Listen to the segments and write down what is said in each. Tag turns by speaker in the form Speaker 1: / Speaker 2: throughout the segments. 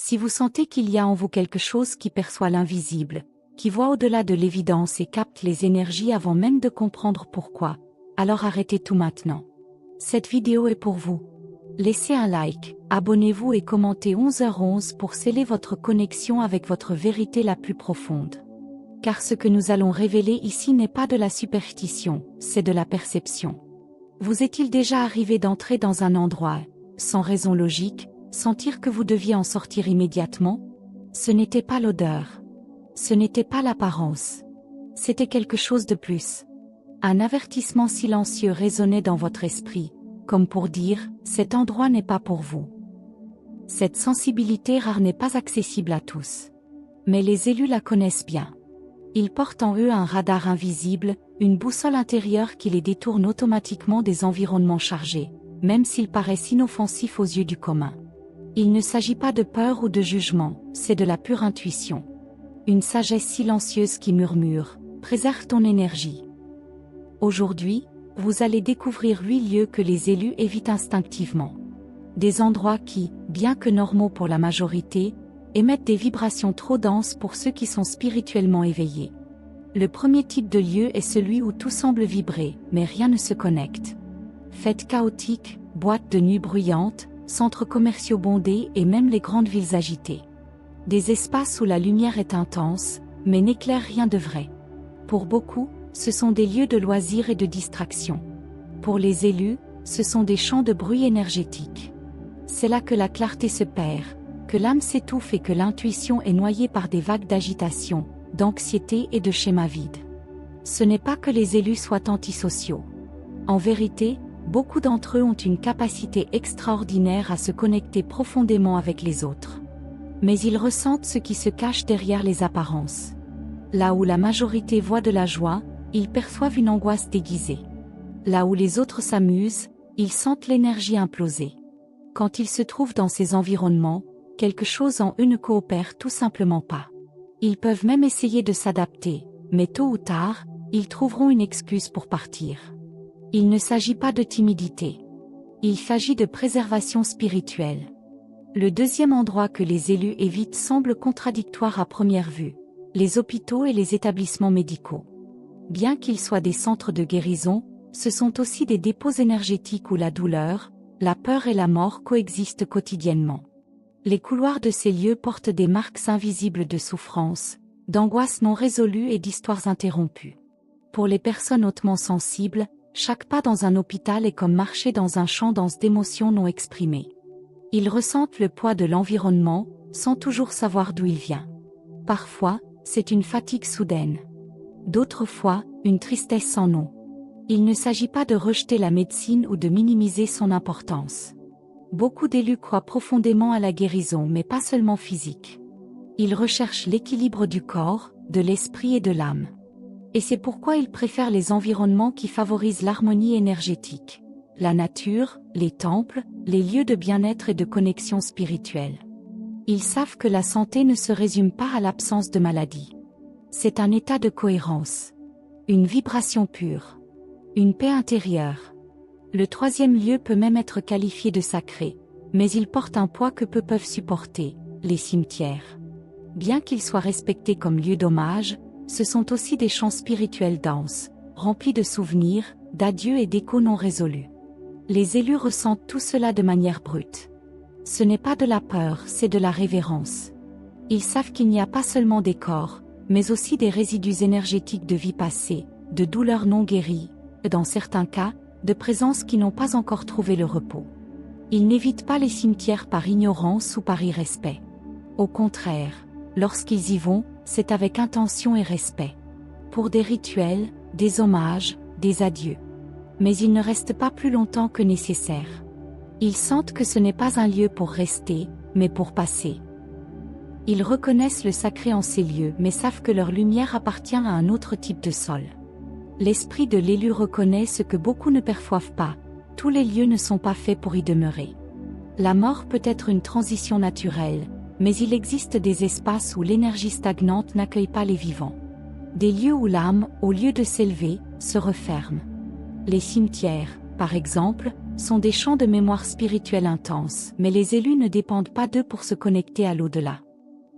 Speaker 1: Si vous sentez qu'il y a en vous quelque chose qui perçoit l'invisible, qui voit au-delà de l'évidence et capte les énergies avant même de comprendre pourquoi, alors arrêtez tout maintenant. Cette vidéo est pour vous. Laissez un like, abonnez-vous et commentez 11h11 pour sceller votre connexion avec votre vérité la plus profonde. Car ce que nous allons révéler ici n'est pas de la superstition, c'est de la perception. Vous est-il déjà arrivé d'entrer dans un endroit, sans raison logique, sentir que vous deviez en sortir immédiatement? Ce n'était pas l'odeur. Ce n'était pas l'apparence. C'était quelque chose de plus. Un avertissement silencieux résonnait dans votre esprit, comme pour dire, cet endroit n'est pas pour vous. Cette sensibilité rare n'est pas accessible à tous. Mais les élus la connaissent bien. Ils portent en eux un radar invisible, une boussole intérieure qui les détourne automatiquement des environnements chargés, même s'ils paraissent inoffensifs aux yeux du commun. Il ne s'agit pas de peur ou de jugement, c'est de la pure intuition. Une sagesse silencieuse qui murmure, préserve ton énergie. Aujourd'hui, vous allez découvrir 8 lieux que les élus évitent instinctivement. Des endroits qui, bien que normaux pour la majorité, émettent des vibrations trop denses pour ceux qui sont spirituellement éveillés. Le premier type de lieu est celui où tout semble vibrer, mais rien ne se connecte. Fêtes chaotiques, boîtes de nuit bruyantes, centres commerciaux bondés et même les grandes villes agitées. Des espaces où la lumière est intense, mais n'éclaire rien de vrai. Pour beaucoup, ce sont des lieux de loisirs et de distraction. Pour les élus, ce sont des champs de bruit énergétique. C'est là que la clarté se perd, que l'âme s'étouffe et que l'intuition est noyée par des vagues d'agitation, d'anxiété et de schémas vides. Ce n'est pas que les élus soient antisociaux. En vérité, beaucoup d'entre eux ont une capacité extraordinaire à se connecter profondément avec les autres. Mais ils ressentent ce qui se cache derrière les apparences. Là où la majorité voit de la joie, ils perçoivent une angoisse déguisée. Là où les autres s'amusent, ils sentent l'énergie imploser. Quand ils se trouvent dans ces environnements, quelque chose en eux ne coopère tout simplement pas. Ils peuvent même essayer de s'adapter, mais tôt ou tard, ils trouveront une excuse pour partir. Il ne s'agit pas de timidité. Il s'agit de préservation spirituelle. Le deuxième endroit que les élus évitent semble contradictoire à première vue, les hôpitaux et les établissements médicaux. Bien qu'ils soient des centres de guérison, ce sont aussi des dépôts énergétiques où la douleur, la peur et la mort coexistent quotidiennement. Les couloirs de ces lieux portent des marques invisibles de souffrance, d'angoisses non résolues et d'histoires interrompues. Pour les personnes hautement sensibles, chaque pas dans un hôpital est comme marcher dans un champ dense d'émotions non exprimées. Ils ressentent le poids de l'environnement, sans toujours savoir d'où il vient. Parfois, c'est une fatigue soudaine. D'autres fois, une tristesse sans nom. Il ne s'agit pas de rejeter la médecine ou de minimiser son importance. Beaucoup d'élus croient profondément à la guérison mais pas seulement physique. Ils recherchent l'équilibre du corps, de l'esprit et de l'âme. Et c'est pourquoi ils préfèrent les environnements qui favorisent l'harmonie énergétique. La nature, les temples, les lieux de bien-être et de connexion spirituelle. Ils savent que la santé ne se résume pas à l'absence de maladie. C'est un état de cohérence. Une vibration pure. Une paix intérieure. Le troisième lieu peut même être qualifié de sacré, mais il porte un poids que peu peuvent supporter, les cimetières. Bien qu'ils soient respectés comme lieux d'hommage, ce sont aussi des champs spirituels denses, remplis de souvenirs, d'adieux et d'échos non résolus. Les élus ressentent tout cela de manière brute. Ce n'est pas de la peur, c'est de la révérence. Ils savent qu'il n'y a pas seulement des corps, mais aussi des résidus énergétiques de vie passée, de douleurs non guéries, et dans certains cas, de présences qui n'ont pas encore trouvé le repos. Ils n'évitent pas les cimetières par ignorance ou par irrespect. Au contraire, lorsqu'ils y vont, c'est avec intention et respect. Pour des rituels, des hommages, des adieux. Mais ils ne restent pas plus longtemps que nécessaire. Ils sentent que ce n'est pas un lieu pour rester, mais pour passer. Ils reconnaissent le sacré en ces lieux mais savent que leur lumière appartient à un autre type de sol. L'esprit de l'élu reconnaît ce que beaucoup ne perçoivent pas, tous les lieux ne sont pas faits pour y demeurer. La mort peut être une transition naturelle, mais il existe des espaces où l'énergie stagnante n'accueille pas les vivants. Des lieux où l'âme, au lieu de s'élever, se referme. Les cimetières, par exemple, sont des champs de mémoire spirituelle intenses, mais les élus ne dépendent pas d'eux pour se connecter à l'au-delà.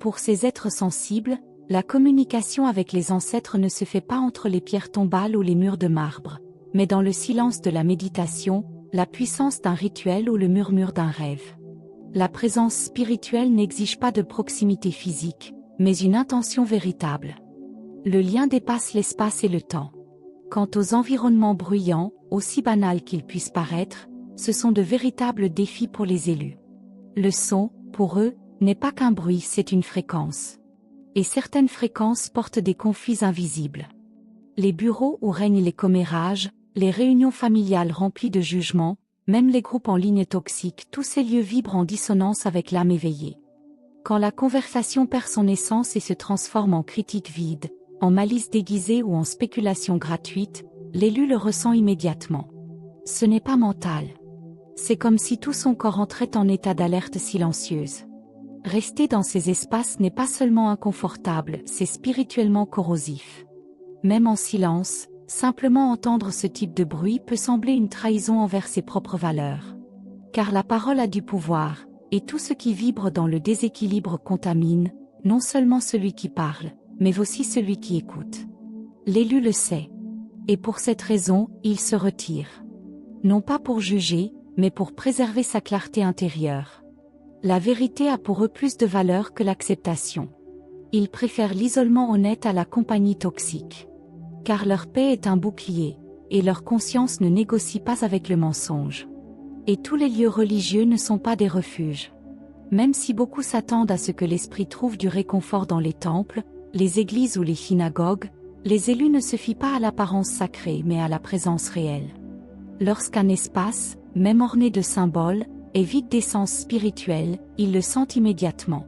Speaker 1: Pour ces êtres sensibles, la communication avec les ancêtres ne se fait pas entre les pierres tombales ou les murs de marbre, mais dans le silence de la méditation, la puissance d'un rituel ou le murmure d'un rêve. La présence spirituelle n'exige pas de proximité physique, mais une intention véritable. Le lien dépasse l'espace et le temps. Quant aux environnements bruyants, aussi banals qu'ils puissent paraître, ce sont de véritables défis pour les élus. Le son, pour eux, n'est pas qu'un bruit, c'est une fréquence. Et certaines fréquences portent des conflits invisibles. Les bureaux où règnent les commérages, les réunions familiales remplies de jugements, même les groupes en ligne toxiques, tous ces lieux vibrent en dissonance avec l'âme éveillée. Quand la conversation perd son essence et se transforme en critique vide, en malice déguisée ou en spéculation gratuite, l'élu le ressent immédiatement. Ce n'est pas mental. C'est comme si tout son corps entrait en état d'alerte silencieuse. Rester dans ces espaces n'est pas seulement inconfortable, c'est spirituellement corrosif. Même en silence, simplement entendre ce type de bruit peut sembler une trahison envers ses propres valeurs. Car la parole a du pouvoir, et tout ce qui vibre dans le déséquilibre contamine, non seulement celui qui parle, mais aussi celui qui écoute. L'élu le sait. Et pour cette raison, il se retire. Non pas pour juger, mais pour préserver sa clarté intérieure. La vérité a pour eux plus de valeur que l'acceptation. Ils préfèrent l'isolement honnête à la compagnie toxique. Car leur paix est un bouclier, et leur conscience ne négocie pas avec le mensonge. Et tous les lieux religieux ne sont pas des refuges. Même si beaucoup s'attendent à ce que l'esprit trouve du réconfort dans les temples, les églises ou les synagogues, les élus ne se fient pas à l'apparence sacrée mais à la présence réelle. Lorsqu'un espace, même orné de symboles, est vide d'essence spirituelle, ils le sentent immédiatement.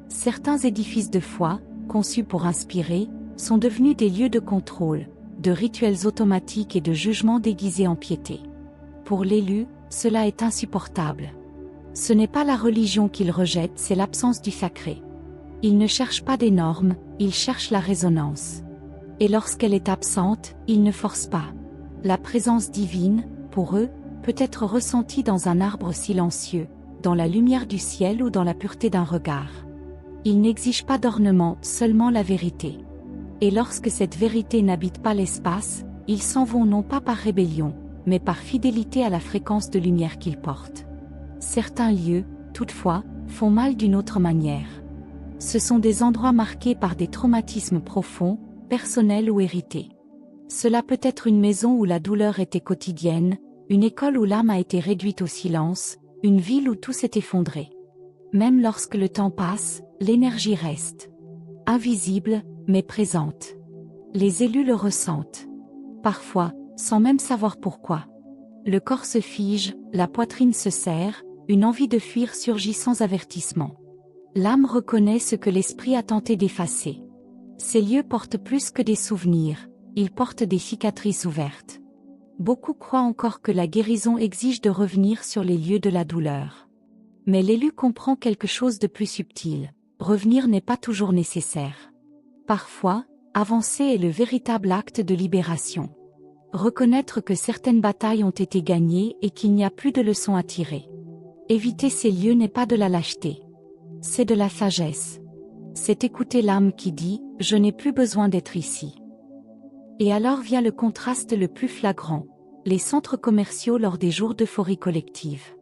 Speaker 1: Certains édifices de foi, conçus pour inspirer, sont devenus des lieux de contrôle, de rituels automatiques et de jugements déguisés en piété. Pour l'élu, cela est insupportable. Ce n'est pas la religion qu'il rejette, c'est l'absence du sacré. Il ne cherche pas des normes, il cherche la résonance. Et lorsqu'elle est absente, il ne force pas. La présence divine, pour eux, peut être ressentie dans un arbre silencieux, dans la lumière du ciel ou dans la pureté d'un regard. Il n'exige pas d'ornement, seulement la vérité. Et lorsque cette vérité n'habite pas l'espace, ils s'en vont non pas par rébellion, mais par fidélité à la fréquence de lumière qu'ils portent. Certains lieux, toutefois, font mal d'une autre manière. Ce sont des endroits marqués par des traumatismes profonds, personnels ou hérités. Cela peut être une maison où la douleur était quotidienne, une école où l'âme a été réduite au silence, une ville où tout s'est effondré. Même lorsque le temps passe, l'énergie reste. Invisible, mais présente. Les élus le ressentent. Parfois, sans même savoir pourquoi. Le corps se fige, la poitrine se serre, une envie de fuir surgit sans avertissement. L'âme reconnaît ce que l'esprit a tenté d'effacer. Ces lieux portent plus que des souvenirs, ils portent des cicatrices ouvertes. Beaucoup croient encore que la guérison exige de revenir sur les lieux de la douleur. Mais l'élu comprend quelque chose de plus subtil. Revenir n'est pas toujours nécessaire. Parfois, avancer est le véritable acte de libération. Reconnaître que certaines batailles ont été gagnées et qu'il n'y a plus de leçons à tirer. Éviter ces lieux n'est pas de la lâcheté. C'est de la sagesse. C'est écouter l'âme qui dit « Je n'ai plus besoin d'être ici ». Et alors vient le contraste le plus flagrant, les centres commerciaux lors des jours d'euphorie collective.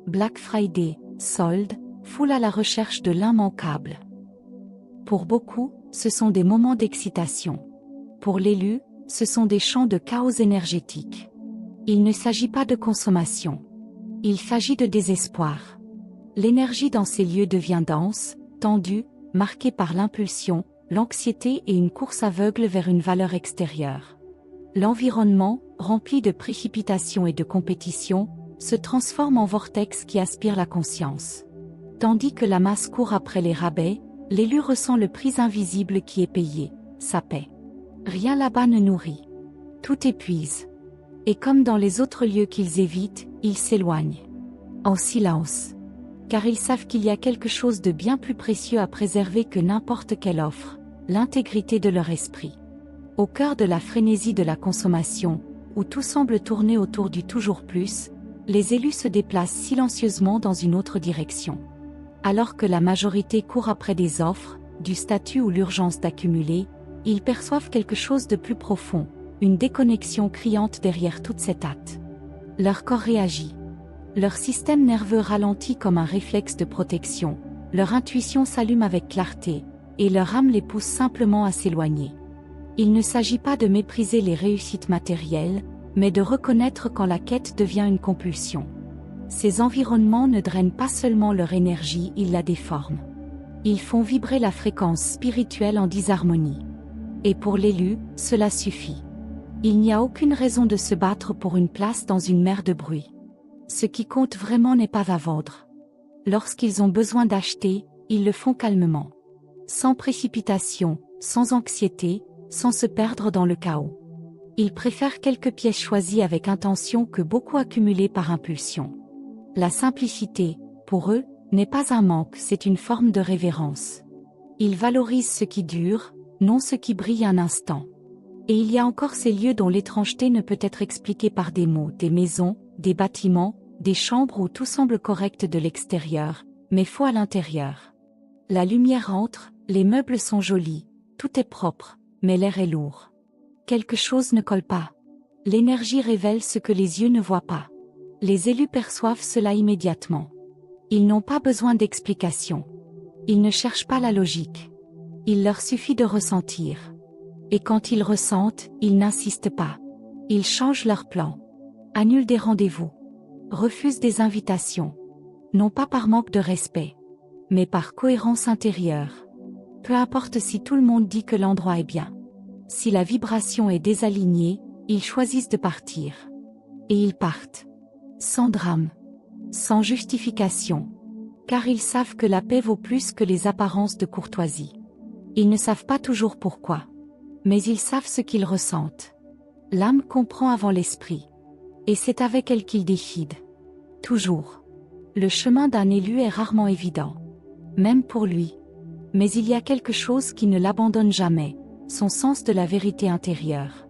Speaker 1: Black Friday, soldes, foule à la recherche de l'immanquable. Pour beaucoup, ce sont des moments d'excitation. Pour l'élu, ce sont des champs de chaos énergétique. Il ne s'agit pas de consommation. Il s'agit de désespoir. L'énergie dans ces lieux devient dense, tendue, marquée par l'impulsion, l'anxiété et une course aveugle vers une valeur extérieure. L'environnement, rempli de précipitations et de compétition, se transforme en vortex qui aspire la conscience. Tandis que la masse court après les rabais, l'élu ressent le prix invisible qui est payé, sa paix. Rien là-bas ne nourrit. Tout épuise. Et comme dans les autres lieux qu'ils évitent, ils s'éloignent. En silence. Car ils savent qu'il y a quelque chose de bien plus précieux à préserver que n'importe quelle offre, l'intégrité de leur esprit. Au cœur de la frénésie de la consommation, où tout semble tourner autour du toujours plus, Les élus se déplacent silencieusement dans une autre direction. Alors que la majorité court après des offres, du statut ou l'urgence d'accumuler, ils perçoivent quelque chose de plus profond, une déconnexion criante derrière toute cette hâte. Leur corps réagit. Leur système nerveux ralentit comme un réflexe de protection, leur intuition s'allume avec clarté, et leur âme les pousse simplement à s'éloigner. Il ne s'agit pas de mépriser les réussites matérielles, mais de reconnaître quand la quête devient une compulsion. Ces environnements ne drainent pas seulement leur énergie, ils la déforment. Ils font vibrer la fréquence spirituelle en disharmonie. Et pour l'élu, cela suffit. Il n'y a aucune raison de se battre pour une place dans une mer de bruit. Ce qui compte vraiment n'est pas à vendre. Lorsqu'ils ont besoin d'acheter, ils le font calmement. Sans précipitation, sans anxiété, sans se perdre dans le chaos. Ils préfèrent quelques pièces choisies avec intention que beaucoup accumulées par impulsion. La simplicité, pour eux, n'est pas un manque, c'est une forme de révérence. Ils valorisent ce qui dure, non ce qui brille un instant. Et il y a encore ces lieux dont l'étrangeté ne peut être expliquée par des mots, des maisons, des bâtiments, des chambres où tout semble correct de l'extérieur, mais faux à l'intérieur. La lumière entre, les meubles sont jolis, tout est propre, mais l'air est lourd. Quelque chose ne colle pas. L'énergie révèle ce que les yeux ne voient pas. Les élus perçoivent cela immédiatement. Ils n'ont pas besoin d'explication. Ils ne cherchent pas la logique. Il leur suffit de ressentir. Et quand ils ressentent, ils n'insistent pas. Ils changent leur plan. Annulent des rendez-vous. Refusent des invitations. Non pas par manque de respect, mais par cohérence intérieure. Peu importe si tout le monde dit que l'endroit est bien. Si la vibration est désalignée, ils choisissent de partir. Et ils partent. Sans drame. Sans justification. Car ils savent que la paix vaut plus que les apparences de courtoisie. Ils ne savent pas toujours pourquoi. Mais ils savent ce qu'ils ressentent. L'âme comprend avant l'esprit. Et c'est avec elle qu'il décide. Toujours. Le chemin d'un élu est rarement évident. Même pour lui. Mais il y a quelque chose qui ne l'abandonne jamais, son sens de la vérité intérieure.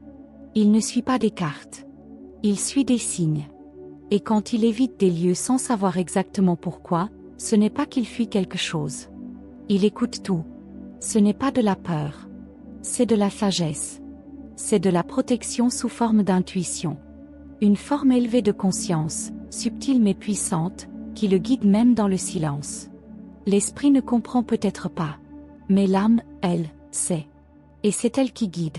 Speaker 1: Il ne suit pas des cartes. Il suit des signes. Et quand il évite des lieux sans savoir exactement pourquoi, ce n'est pas qu'il fuit quelque chose. Il écoute tout. Ce n'est pas de la peur. C'est de la sagesse. C'est de la protection sous forme d'intuition. Une forme élevée de conscience, subtile mais puissante, qui le guide même dans le silence. L'esprit ne comprend peut-être pas. Mais l'âme, elle, sait. Et c'est elle qui guide.